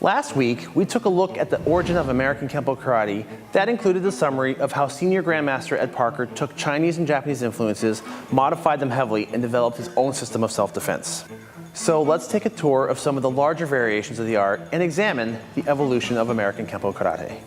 Last week, we took a look at the origin of American Kenpo Karate. That included the summary of how Senior Grandmaster Ed Parker took Chinese and Japanese influences, modified them heavily, and developed his own system of self-defense. So let's take a tour of some of the larger variations of the art and examine the evolution of American Kenpo Karate.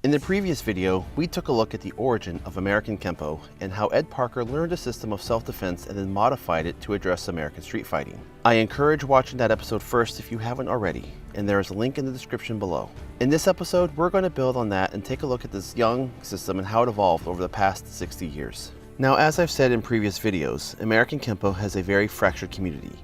In the previous video, we took a look at the origin of American Kenpo and how Ed Parker learned a system of self-defense and then modified it to address American street fighting. I encourage watching that episode first if you haven't already, and there is a link in the description below. In this episode, we're going to build on that and take a look at this young system and how it evolved over the past 60 years. Now, as I've said in previous videos, American Kenpo has a very fractured community.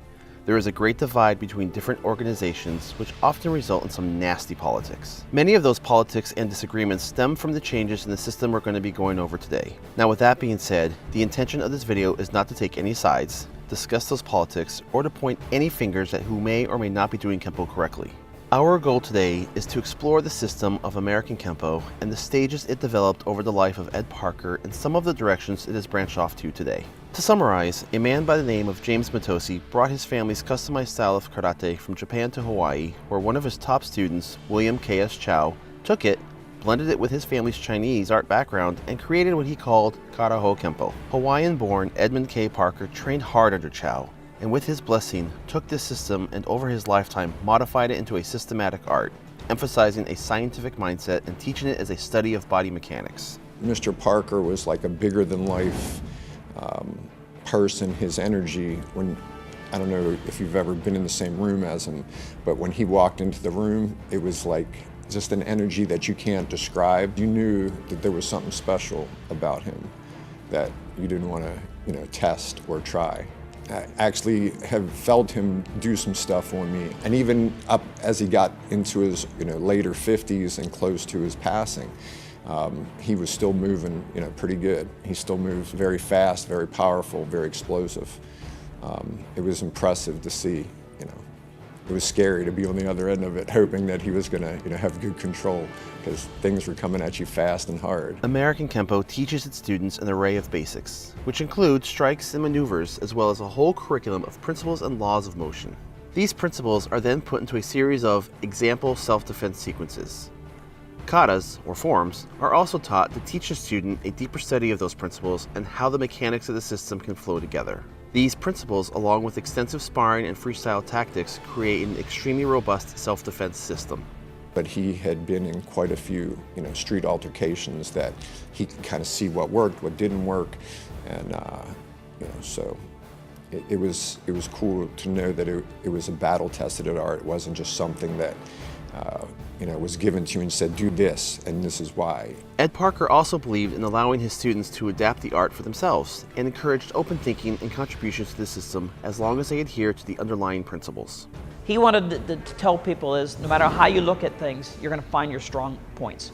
There is a great divide between different organizations, which often result in some nasty politics. Many of those politics and disagreements stem from the changes in the system we're going to be going over today. Now, with that being said, the intention of this video is not to take any sides, discuss those politics, or to point any fingers at who may or may not be doing Kenpo correctly. Our goal today is to explore the system of American Kenpo and the stages it developed over the life of Ed Parker and some of the directions it has branched off to today. To summarize, a man by the name of James Matosi brought his family's customized style of karate from Japan to Hawaii, where one of his top students, William K.S. Chow, took it, blended it with his family's Chinese art background, and created what he called Karaho Kenpo. Hawaiian-born Edmund K. Parker trained hard under Chow, and with his blessing, took this system and over his lifetime modified it into a systematic art, emphasizing a scientific mindset and teaching it as a study of body mechanics. Mr. Parker was like a bigger-than-life person. His energy, I don't know if you've ever been in the same room as him, but when he walked into the room, it was like just an energy that you can't describe. You knew that there was something special about him that you didn't want to, test or try. I actually have felt him do some stuff on me, and even up as he got into his later 50s and close to his passing, he was still moving pretty good. He still moves very fast, very powerful, very explosive. It was impressive to see. It was scary to be on the other end of it, hoping that he was going to have good control, because things were coming at you fast and hard. American Kenpo teaches its students an array of basics, which include strikes and maneuvers, as well as a whole curriculum of principles and laws of motion. These principles are then put into a series of example self-defense sequences. Katas, or forms, are also taught to teach the student a deeper study of those principles and how the mechanics of the system can flow together. These principles, along with extensive sparring and freestyle tactics, create an extremely robust self-defense system. But he had been in quite a few, street altercations that he could kind of see what worked, what didn't work, and so it was cool to know that it was a battle-tested art. It wasn't just something that was given to you and said, do this, and this is why. Ed Parker also believed in allowing his students to adapt the art for themselves and encouraged open thinking and contributions to the system as long as they adhere to the underlying principles. He wanted to tell people is no matter how you look at things, you're going to find your strong points.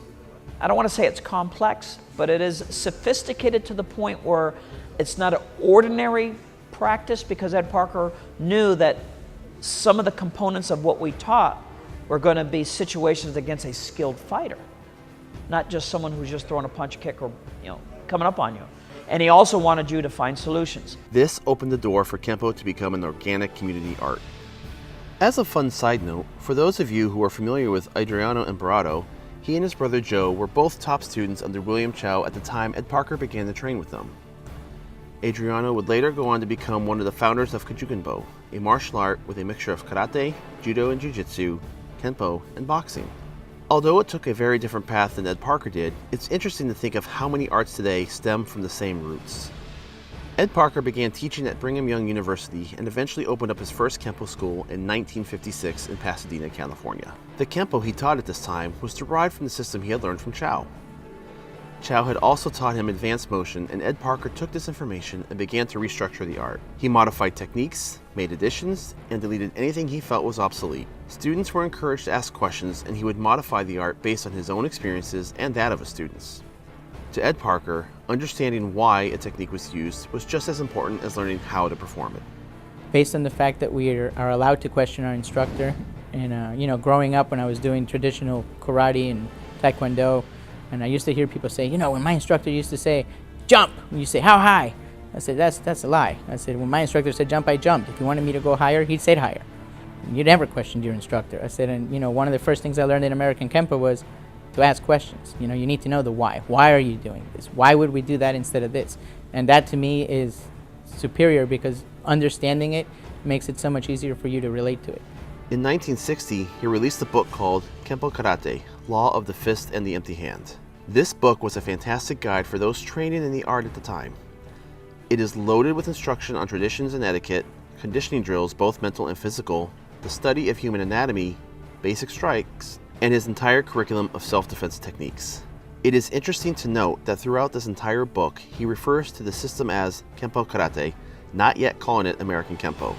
I don't want to say it's complex, but it is sophisticated to the point where it's not an ordinary practice, because Ed Parker knew that some of the components of what we taught were going to be situations against a skilled fighter, not just someone who's just throwing a punch, kick, or coming up on you. And he also wanted you to find solutions. This opened the door for Kenpo to become an organic community art. As a fun side note, for those of you who are familiar with Adriano Emperado, he and his brother Joe were both top students under William Chow at the time Ed Parker began to train with them. Adriano would later go on to become one of the founders of Kenpo, a martial art with a mixture of karate, judo and jiu-jitsu, Kenpo, and boxing. Although it took a very different path than Ed Parker did, it's interesting to think of how many arts today stem from the same roots. Ed Parker began teaching at Brigham Young University and eventually opened up his first Kenpo school in 1956 in Pasadena, California. The Kenpo he taught at this time was derived from the system he had learned from Chow. Chow had also taught him advanced motion, and Ed Parker took this information and began to restructure the art. He modified techniques, made additions, and deleted anything he felt was obsolete. Students were encouraged to ask questions, and he would modify the art based on his own experiences and that of his students. To Ed Parker, understanding why a technique was used was just as important as learning how to perform it. Based on the fact that we are allowed to question our instructor, and growing up when I was doing traditional karate and taekwondo, And I used to hear people say, you know, when my instructor used to say, jump, you say, how high? I said, that's a lie. I said, when my instructor said jump, I jumped. If he wanted me to go higher, he'd say higher. You never questioned your instructor. I said, and you know, one of the first things I learned in American Kenpo was to ask questions. You know, you need to know the why. Why are you doing this? Why would we do that instead of this? And that to me is superior, because understanding it makes it so much easier for you to relate to it. In 1960, he released a book called Kenpo Karate, Law of the Fist and the Empty Hand. This book was a fantastic guide for those training in the art at the time. It is loaded with instruction on traditions and etiquette, conditioning drills, both mental and physical, the study of human anatomy, basic strikes, and his entire curriculum of self-defense techniques. It is interesting to note that throughout this entire book, he refers to the system as Kenpo Karate, not yet calling it American Kenpo.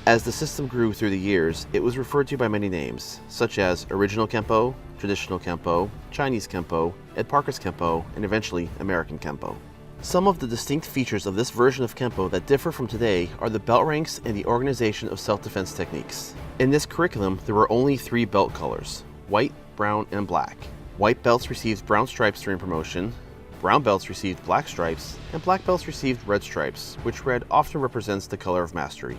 As the system grew through the years, it was referred to by many names, such as Original Kenpo, Traditional Kenpo, Chinese Kenpo, Ed Parker's Kenpo, and eventually American Kenpo. Some of the distinct features of this version of Kenpo that differ from today are the belt ranks and the organization of self-defense techniques. In this curriculum, there were only 3 belt colors: white, brown, and black. White belts received brown stripes during promotion, brown belts received black stripes, and black belts received red stripes, which red often represents the color of mastery.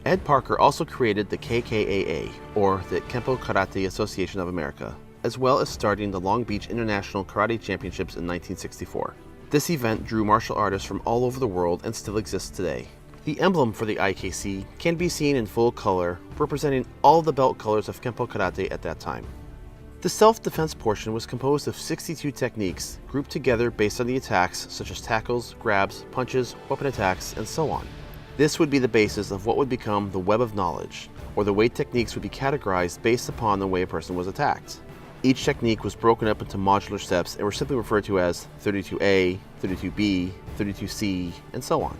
Ed Parker also created the KKAA, or the Kenpo Karate Association of America, as well as starting the Long Beach International Karate Championships in 1964. This event drew martial artists from all over the world and still exists today. The emblem for the IKC can be seen in full color, representing all the belt colors of Kenpo Karate at that time. The self-defense portion was composed of 62 techniques grouped together based on the attacks such as tackles, grabs, punches, weapon attacks, and so on. This would be the basis of what would become the web of knowledge, or the way techniques would be categorized based upon the way a person was attacked. Each technique was broken up into modular steps and were simply referred to as 32A, 32B, 32C, and so on.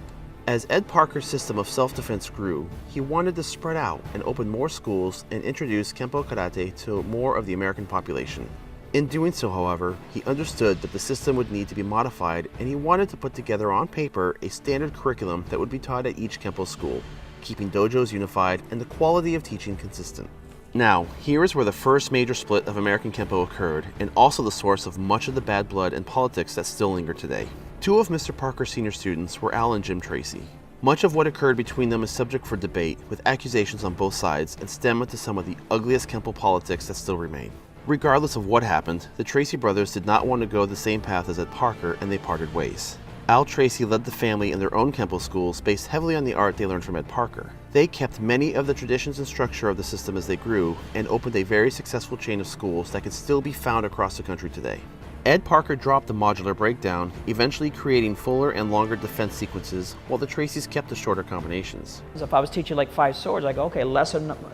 As Ed Parker's system of self-defense grew, he wanted to spread out and open more schools and introduce Kenpo Karate to more of the American population. In doing so, however, he understood that the system would need to be modified, and he wanted to put together on paper a standard curriculum that would be taught at each Kenpo school, keeping dojos unified and the quality of teaching consistent. Now, here is where the first major split of American Kenpo occurred, and also the source of much of the bad blood and politics that still linger today. 2 of Mr. Parker's senior students were Al and Jim Tracy. Much of what occurred between them is subject for debate, with accusations on both sides, and stem into some of the ugliest Kenpo politics that still remain. Regardless of what happened, the Tracy brothers did not want to go the same path as Ed Parker, and they parted ways. Al Tracy led the family in their own Kenpo schools based heavily on the art they learned from Ed Parker. They kept many of the traditions and structure of the system as they grew, and opened a very successful chain of schools that can still be found across the country today. Ed Parker dropped the modular breakdown, eventually creating fuller and longer defense sequences, while the Tracys kept the shorter combinations. If I was teaching like 5 swords, I go, okay,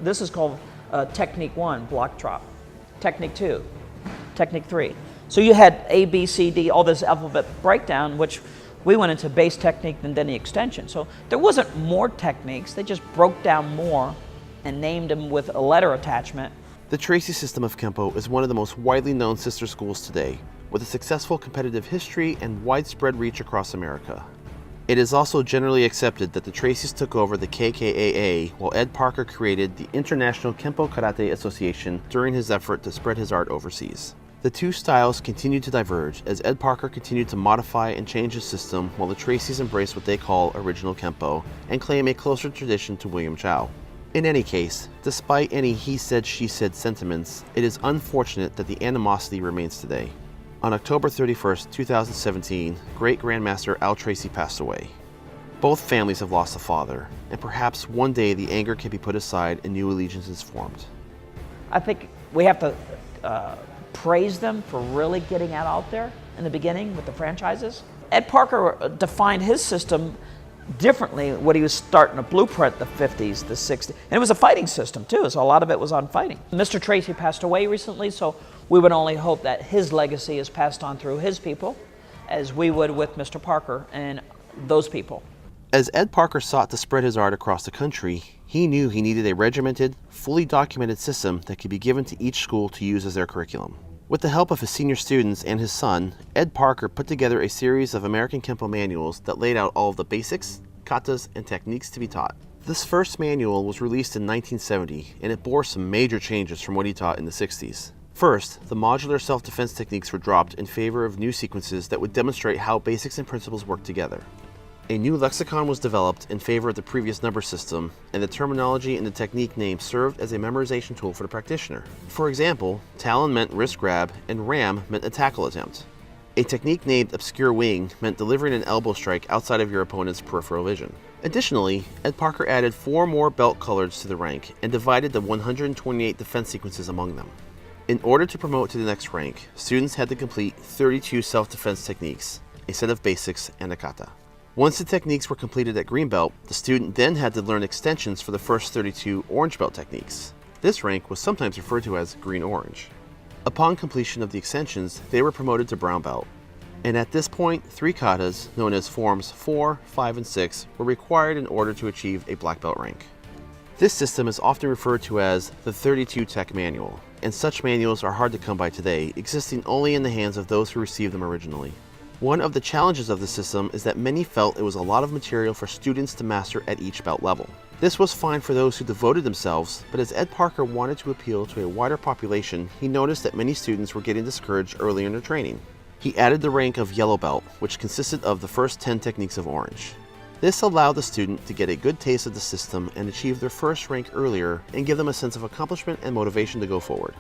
this is called technique 1, block drop. Technique 2, technique 3. So you had A, B, C, D, all this alphabet breakdown, which we went into base technique and then the extension. So there wasn't more techniques, they just broke down more and named them with a letter attachment. The Tracy system of Kenpo is one of the most widely known sister schools today, with a successful competitive history and widespread reach across America. It is also generally accepted that the Tracys took over the KKAA while Ed Parker created the International Kenpo Karate Association during his effort to spread his art overseas. The 2 styles continued to diverge as Ed Parker continued to modify and change his system while the Tracys embraced what they call Original Kenpo and claim a closer tradition to William Chow. In any case, despite any he said she said sentiments, it is unfortunate that the animosity remains today. On October 31st, 2017, great Grandmaster Al Tracy passed away. Both families have lost a father, and perhaps one day the anger can be put aside and new allegiances formed. I think we have to praise them for really getting it out there in the beginning with the franchises. Ed Parker defined his system differently when he was starting to blueprint the 50s, the 60s. And it was a fighting system too, so a lot of it was on fighting. Mr. Tracy passed away recently, so we would only hope that his legacy is passed on through his people, as we would with Mr. Parker and those people. As Ed Parker sought to spread his art across the country, he knew he needed a regimented, fully documented system that could be given to each school to use as their curriculum. With the help of his senior students and his son, Ed Parker put together a series of American Kenpo manuals that laid out all of the basics, katas, and techniques to be taught. This first manual was released in 1970, and it bore some major changes from what he taught in the 60s. First, the modular self-defense techniques were dropped in favor of new sequences that would demonstrate how basics and principles work together. A new lexicon was developed in favor of the previous number system, and the terminology and the technique name served as a memorization tool for the practitioner. For example, Talon meant wrist grab, and Ram meant a tackle attempt. A technique named obscure wing meant delivering an elbow strike outside of your opponent's peripheral vision. Additionally, Ed Parker added 4 more belt colors to the rank and divided the 128 defense sequences among them. In order to promote to the next rank, students had to complete 32 self-defense techniques, a set of basics, and a kata. Once the techniques were completed at green belt, the student then had to learn extensions for the first 32 orange belt techniques. This rank was sometimes referred to as green-orange. Upon completion of the extensions, they were promoted to brown belt. And at this point, 3 katas, known as forms 4, 5, and 6, were required in order to achieve a black belt rank. This system is often referred to as the 32 Tech Manual, and such manuals are hard to come by today, existing only in the hands of those who received them originally. One of the challenges of the system is that many felt it was a lot of material for students to master at each belt level. This was fine for those who devoted themselves, but as Ed Parker wanted to appeal to a wider population, he noticed that many students were getting discouraged early in their training. He added the rank of yellow belt, which consisted of the first 10 techniques of orange. This allowed the student to get a good taste of the system and achieve their first rank earlier and give them a sense of accomplishment and motivation to go forward.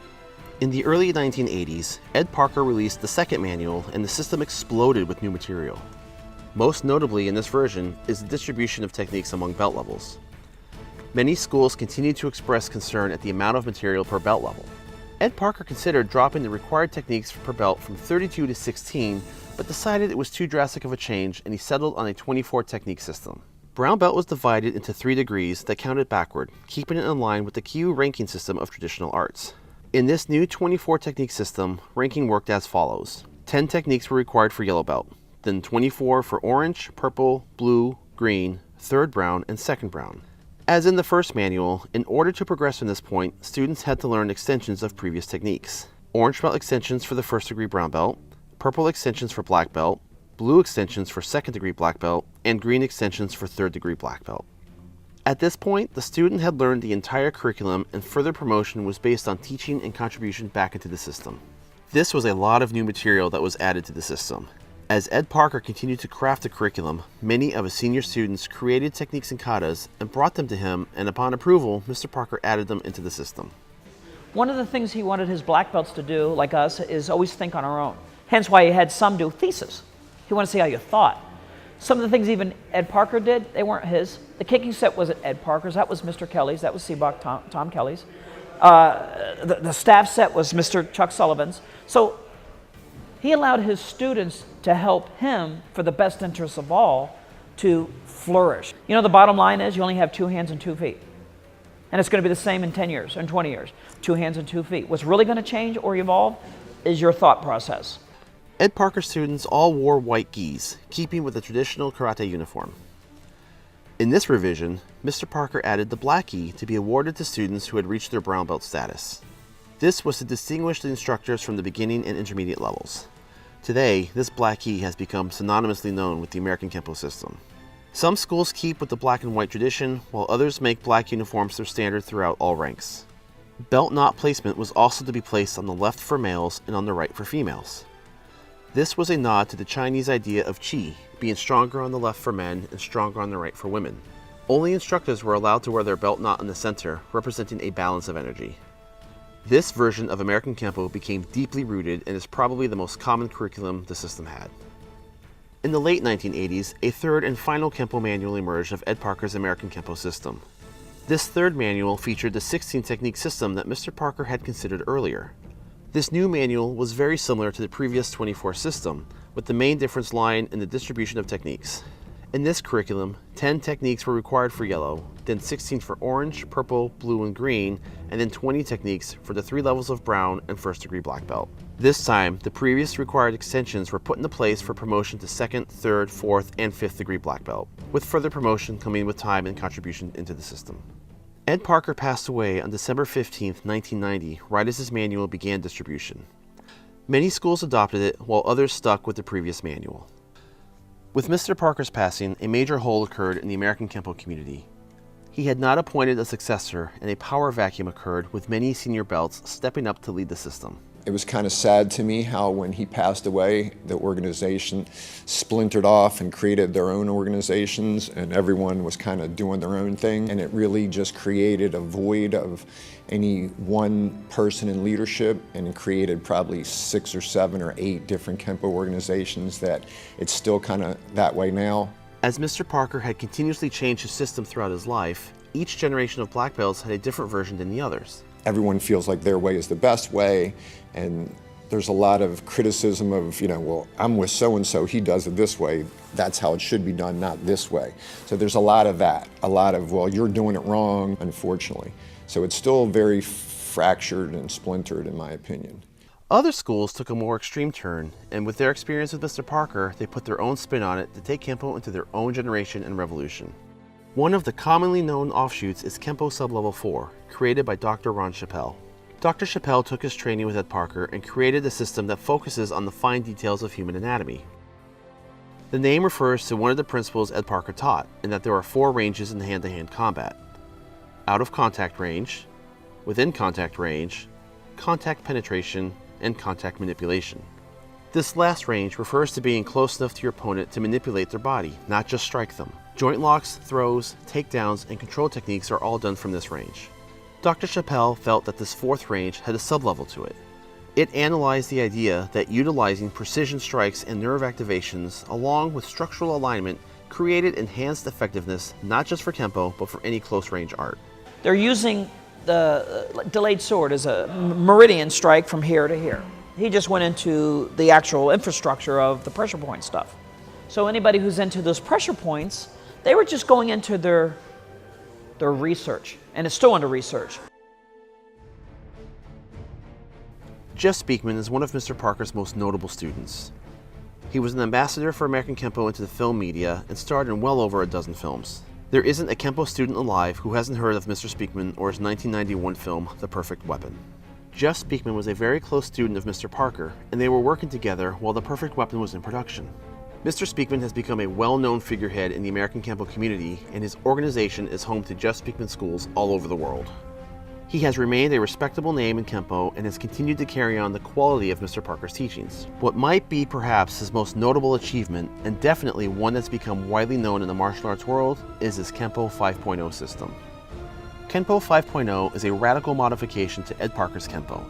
In the early 1980s, Ed Parker released the second manual and the system exploded with new material. Most notably in this version is the distribution of techniques among belt levels. Many schools continue to express concern at the amount of material per belt level. Ed Parker considered dropping the required techniques per belt from 32 to 16, but decided it was too drastic of a change and he settled on a 24 technique system. Brown belt was divided into 3 degrees that counted backward, keeping it in line with the Kyu ranking system of traditional arts. In this new 24 technique system, ranking worked as follows. 10 techniques were required for yellow belt, then 24 for orange, purple, blue, green, third brown, and second brown. As in the first manual, in order to progress from this point, students had to learn extensions of previous techniques. Orange belt extensions for the first degree brown belt, purple extensions for black belt, blue extensions for second degree black belt, and green extensions for third degree black belt. At this point, the student had learned the entire curriculum and further promotion was based on teaching and contribution back into the system. This was a lot of new material that was added to the system. As Ed Parker continued to craft the curriculum, many of his senior students created techniques and katas and brought them to him, and upon approval, Mr. Parker added them into the system. One of the things he wanted his black belts to do, like us, is always think on our own. Hence why he had some do thesis. He wanted to see how you thought. Some of the things even Ed Parker did, they weren't his. The kicking set wasn't Ed Parker's, that was Mr. Kelly's, that was Seabach Tom Kelly's. The staff set was Mr. Chuck Sullivan's. So he allowed his students to help him, for the best interests of all, to flourish. You know, the bottom line is you only have 2 hands and 2 feet. And it's going to be the same in 10 years, in 20 years. 2 hands and 2 feet. What's really going to change or evolve is your thought process. Ed Parker students all wore white gis, keeping with the traditional karate uniform. In this revision, Mr. Parker added the black gi to be awarded to students who had reached their brown belt status. This was to distinguish the instructors from the beginning and intermediate levels. Today, this black gi has become synonymously known with the American Kenpo system. Some schools keep with the black and white tradition, while others make black uniforms their standard throughout all ranks. Belt knot placement was also to be placed on the left for males and on the right for females. This was a nod to the Chinese idea of qi, being stronger on the left for men and stronger on the right for women. Only instructors were allowed to wear their belt knot in the center, representing a balance of energy. This version of American Kenpo became deeply rooted and is probably the most common curriculum the system had. In the late 1980s, a third and final Kenpo manual emerged of Ed Parker's American Kenpo system. This third manual featured the 16 technique system that Mr. Parker had considered earlier. This new manual was very similar to the previous 24 system, with the main difference lying in the distribution of techniques. In this curriculum, 10 techniques were required for yellow, then 16 for orange, purple, blue, and green, and then 20 techniques for the 3 levels of brown and first degree black belt. This time, the previous required extensions were put into place for promotion to 2nd, 3rd, 4th, and 5th degree black belt, with further promotion coming with time and contribution into the system. Ed Parker passed away on December 15, 1990, right as his manual began distribution. Many schools adopted it, while others stuck with the previous manual. With Mr. Parker's passing, a major hole occurred in the American Kenpo community. He had not appointed a successor, and a power vacuum occurred, with many senior belts stepping up to lead the system. It was kind of sad to me how when he passed away, the organization splintered off and created their own organizations, and everyone was kind of doing their own thing, and it really just created a void of any one person in leadership, and it created probably 6 or 7 or 8 different Kenpo organizations that it's still kind of that way now. As Mr. Parker had continuously changed his system throughout his life, each generation of black belts had a different version than the others. Everyone feels like their way is the best way, and there's a lot of criticism of, well, I'm with so-and-so, he does it this way, that's how it should be done, not this way. So there's a lot of that, a lot of, well, you're doing it wrong, unfortunately. So it's still very fractured and splintered, in my opinion. Other schools took a more extreme turn, and with their experience with Mr. Parker, they put their own spin on it to take Kenpo into their own generation and revolution. One of the commonly known offshoots is Kenpo Sublevel 4, created by Dr. Ron Chappell. Dr. Chappell took his training with Ed Parker and created a system that focuses on the fine details of human anatomy. The name refers to one of the principles Ed Parker taught, in that there are 4 ranges in hand-to-hand combat: out of contact range, within contact range, contact penetration, and contact manipulation. This last range refers to being close enough to your opponent to manipulate their body, not just strike them. Joint locks, throws, takedowns, and control techniques are all done from this range. Dr. Chappell felt that this 4th range had a sublevel to it. It analyzed the idea that utilizing precision strikes and nerve activations along with structural alignment created enhanced effectiveness not just for Kenpo, but for any close-range art. They're using the delayed sword as a meridian strike from here to here. He just went into the actual infrastructure of the pressure point stuff. So anybody who's into those pressure points, they were just going into their research, and it's still under research. Jess Speakman is one of Mr. Parker's most notable students. He was an ambassador for American Kenpo into the film media and starred in well over a dozen films. There isn't a Kenpo student alive who hasn't heard of Mr. Speakman or his 1991 film, The Perfect Weapon. Jess Speakman was a very close student of Mr. Parker, and they were working together while The Perfect Weapon was in production. Mr. Speakman has become a well-known figurehead in the American Kenpo community, and his organization is home to Jess Speakman schools all over the world. He has remained a respectable name in Kenpo and has continued to carry on the quality of Mr. Parker's teachings. What might be perhaps his most notable achievement, and definitely one that's become widely known in the martial arts world, is his Kenpo 5.0 system. Kenpo 5.0 is a radical modification to Ed Parker's Kenpo.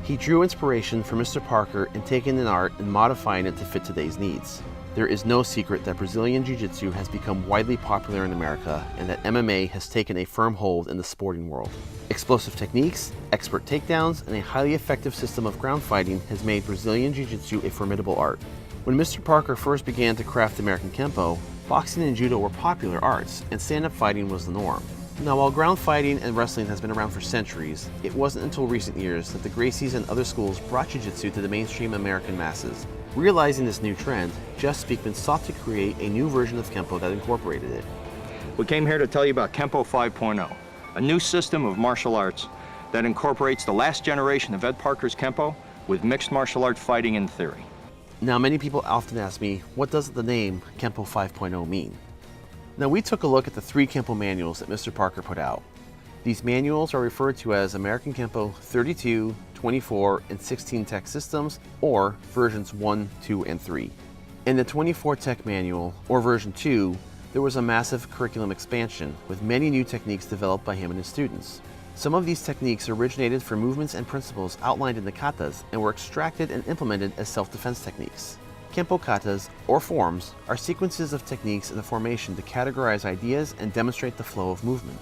He drew inspiration from Mr. Parker in taking an art and modifying it to fit today's needs. There is no secret that Brazilian Jiu-Jitsu has become widely popular in America and that MMA has taken a firm hold in the sporting world. Explosive techniques, expert takedowns, and a highly effective system of ground fighting has made Brazilian Jiu-Jitsu a formidable art. When Mr. Parker first began to craft American Kenpo, boxing and judo were popular arts, and stand-up fighting was the norm. Now, while ground fighting and wrestling has been around for centuries, it wasn't until recent years that the Gracies and other schools brought Jiu-Jitsu to the mainstream American masses. Realizing this new trend, Jess Speakman sought to create a new version of Kenpo that incorporated it. We came here to tell you about Kenpo 5.0, a new system of martial arts that incorporates the last generation of Ed Parker's Kenpo with mixed martial art fighting and theory. Now, many people often ask me, what does the name Kenpo 5.0 mean? Now, we took a look at the 3 Kenpo manuals that Mr. Parker put out. These manuals are referred to as American Kenpo 32, 24, and 16 Tech systems, or versions 1, 2, and 3. In the 24 Tech manual, or version 2, there was a massive curriculum expansion with many new techniques developed by him and his students. Some of these techniques originated from movements and principles outlined in the katas and were extracted and implemented as self-defense techniques. Kenpo katas, or forms, are sequences of techniques in a formation to categorize ideas and demonstrate the flow of movement.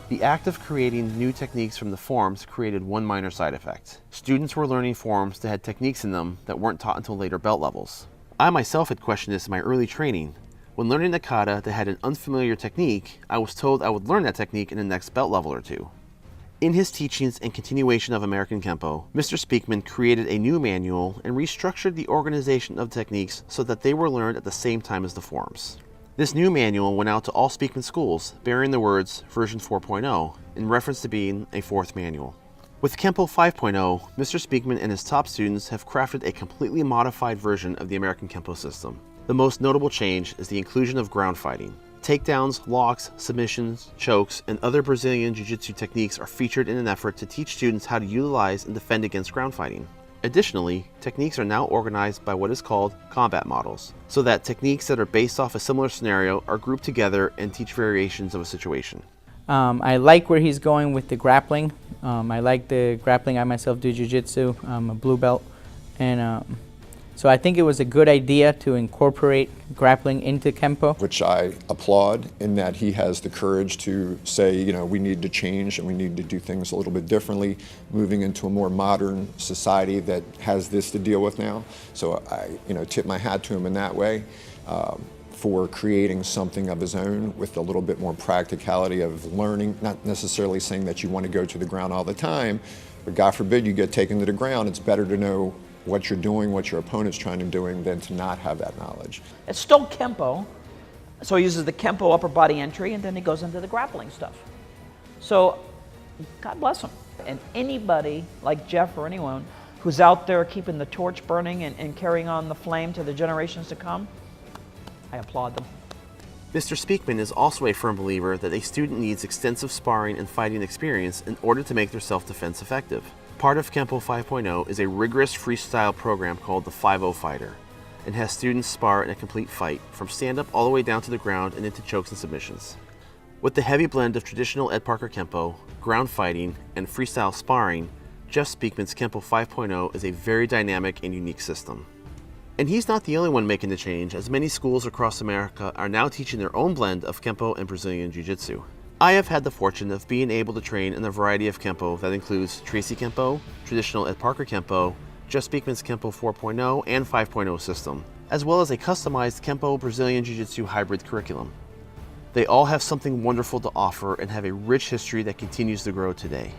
The act of creating new techniques from the forms created one minor side effect. Students were learning forms that had techniques in them that weren't taught until later belt levels. I myself had questioned this in my early training. When learning a kata that had an unfamiliar technique, I was told I would learn that technique in the next belt level or 2. In his teachings and continuation of American Kenpo, Mr. Speakman created a new manual and restructured the organization of techniques so that they were learned at the same time as the forms. This new manual went out to all Speakman schools, bearing the words version 4.0 in reference to being a 4th manual. With Kenpo 5.0, Mr. Speakman and his top students have crafted a completely modified version of the American Kenpo system. The most notable change is the inclusion of ground fighting. Takedowns, locks, submissions, chokes, and other Brazilian Jiu-Jitsu techniques are featured in an effort to teach students how to utilize and defend against ground fighting. Additionally, techniques are now organized by what is called combat models, so that techniques that are based off a similar scenario are grouped together and teach variations of a situation. I like where he's going with the grappling. I like the grappling. I myself do Jiu-Jitsu. I'm a blue belt. And so I think it was a good idea to incorporate grappling into Kenpo. Which I applaud, in that he has the courage to say, you know, we need to change and we need to do things a little bit differently, moving into a more modern society that has this to deal with now. So I, you know, tip my hat to him in that way. For creating something of his own with a little bit more practicality of learning, not necessarily saying that you want to go to the ground all the time, but God forbid you get taken to the ground. It's better to know what you're doing, what your opponent's trying to do, than to not have that knowledge. It's still Kenpo, so he uses the Kenpo upper body entry, and then he goes into the grappling stuff. So, God bless him. And anybody like Jeff or anyone who's out there keeping the torch burning and carrying on the flame to the generations to come, I applaud them. Mr. Speakman is also a firm believer that a student needs extensive sparring and fighting experience in order to make their self-defense effective. Part of Kenpo 5.0 is a rigorous freestyle program called the 5-0 Fighter, and has students spar in a complete fight, from stand-up all the way down to the ground and into chokes and submissions. With the heavy blend of traditional Ed Parker Kenpo, ground fighting, and freestyle sparring, Jeff Speakman's Kenpo 5.0 is a very dynamic and unique system. And he's not the only one making the change, as many schools across America are now teaching their own blend of Kenpo and Brazilian Jiu-Jitsu. I have had the fortune of being able to train in a variety of Kenpo that includes Tracy Kenpo, traditional Ed Parker Kenpo, Jeff Speakman's Kenpo 4.0 and 5.0 system, as well as a customized Kenpo Brazilian Jiu-Jitsu hybrid curriculum. They all have something wonderful to offer and have a rich history that continues to grow today.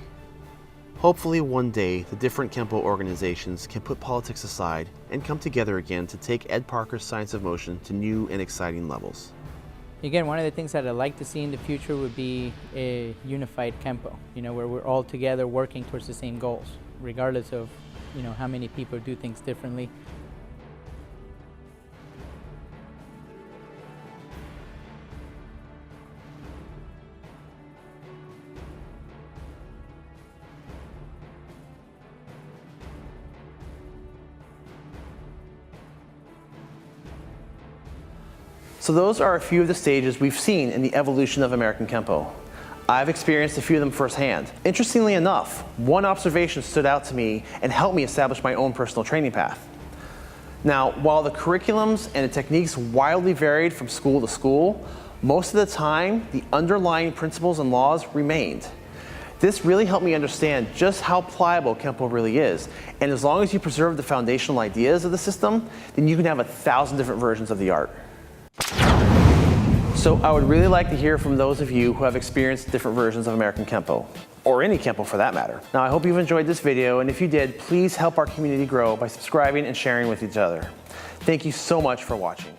Hopefully one day, the different Kenpo organizations can put politics aside and come together again to take Ed Parker's Science of Motion to new and exciting levels. Again, one of the things that I'd like to see in the future would be a unified Kenpo, you know, where we're all together working towards the same goals, regardless of, you know, how many people do things differently. So those are a few of the stages we've seen in the evolution of American Kenpo. I've experienced a few of them firsthand. Interestingly enough, one observation stood out to me and helped me establish my own personal training path. Now, while the curriculums and the techniques wildly varied from school to school, most of the time, the underlying principles and laws remained. This really helped me understand just how pliable Kenpo really is. And as long as you preserve the foundational ideas of the system, then you can have 1,000 different versions of the art. So I would really like to hear from those of you who have experienced different versions of American Kenpo, or any Kenpo for that matter. Now I hope you've enjoyed this video, and if you did, please help our community grow by subscribing and sharing with each other. Thank you so much for watching.